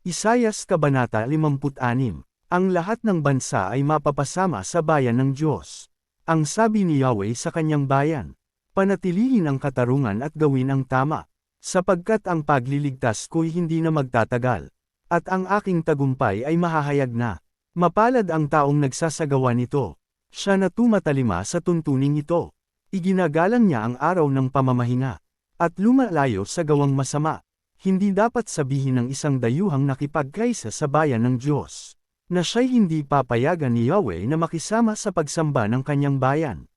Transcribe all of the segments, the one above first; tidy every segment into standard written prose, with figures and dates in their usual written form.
Isayas Kabanata 56. Ang lahat ng bansa ay mapapasama sa bayan ng Diyos. Ang sabi ni Yahweh sa kanyang bayan, panatilihin ang katarungan at gawin ang tama, sapagkat ang pagliligtas ko'y hindi na magtatagal, at ang aking tagumpay ay mahahayag na. Mapalad ang taong nagsasagawa nito, siya na tumatalima sa tuntuning ito. Iginagalang niya ang araw ng pamamahinga, at lumalayo sa gawang masama. Hindi dapat sabihin ng isang dayuhang nakipagkaisa sa bayan ng Diyos, na siya'y hindi papayagan ni Yahweh na makisama sa pagsamba ng kanyang bayan.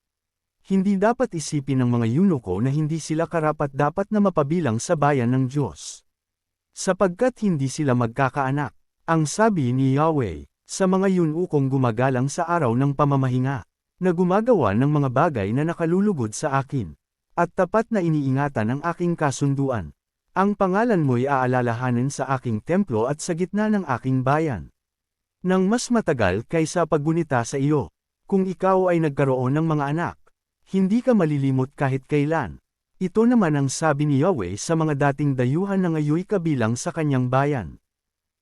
Hindi dapat isipin ng mga yunuko na hindi sila karapat-dapat na mapabilang sa bayan ng Diyos, sapagkat hindi sila magkakaanak. Ang sabi ni Yahweh, sa mga yunukong gumagalang sa araw ng pamamahinga, na gumagawa ng mga bagay na nakalulugod sa akin, at tapat na iniingatan ang aking kasunduan. Ang pangalan mo'y aalalahanin sa aking templo at sa gitna ng aking bayan. Nang mas matagal kaysa paggunita sa iyo, kung ikaw ay nagkaroon ng mga anak, hindi ka malilimot kahit kailan. Ito naman ang sabi ni Yahweh sa mga dating dayuhan na ngayoy kabilang sa kanyang bayan.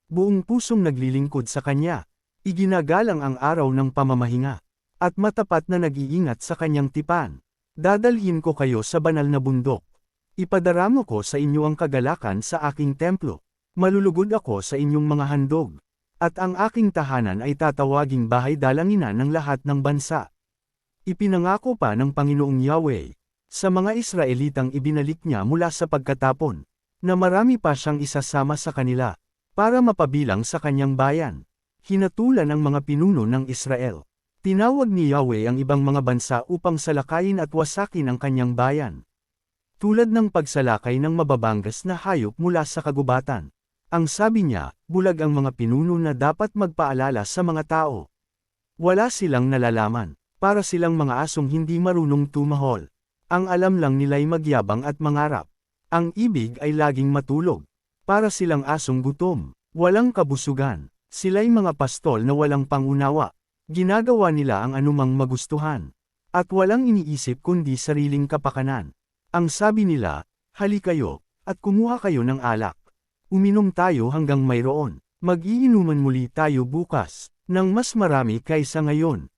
Buong pusong naglilingkod sa kanya, iginagalang ang araw ng pamamahinga, at matapat na nag-iingat sa kanyang tipan. Dadalhin ko kayo sa banal na bundok. Ipadaramo ko sa inyo ang kagalakan sa aking templo. Malulugod ako sa inyong mga handog. At ang aking tahanan ay tatawaging bahay dalanginan ng lahat ng bansa. Ipinangako pa ng Panginoong Yahweh sa mga Israelitang ibinalik niya mula sa pagkatapon, na marami pa siyang isasama sa kanila, para mapabilang sa kanyang bayan. Hinatulan ang mga pinuno ng Israel. Tinawag ni Yahweh ang ibang mga bansa upang salakayin at wasakin ang kanyang bayan. Tulad ng pagsalakay ng mababanggas na hayop mula sa kagubatan. Ang sabi niya, bulag ang mga pinuno na dapat magpaalala sa mga tao. Wala silang nalalaman, para silang mga asong hindi marunong tumahol. Ang alam lang nila'y magyabang at mangarap. Ang ibig ay laging matulog. Para silang asong gutom, walang kabusugan. Sila'y mga pastol na walang pangunawa. Ginagawa nila ang anumang magustuhan. At walang iniisip kundi sariling kapakanan. Ang sabi nila, hali kayo, at kumuha kayo ng alak. Uminom tayo hanggang mayroon. Mag-iinuman muli tayo bukas, ng mas marami kaysa ngayon.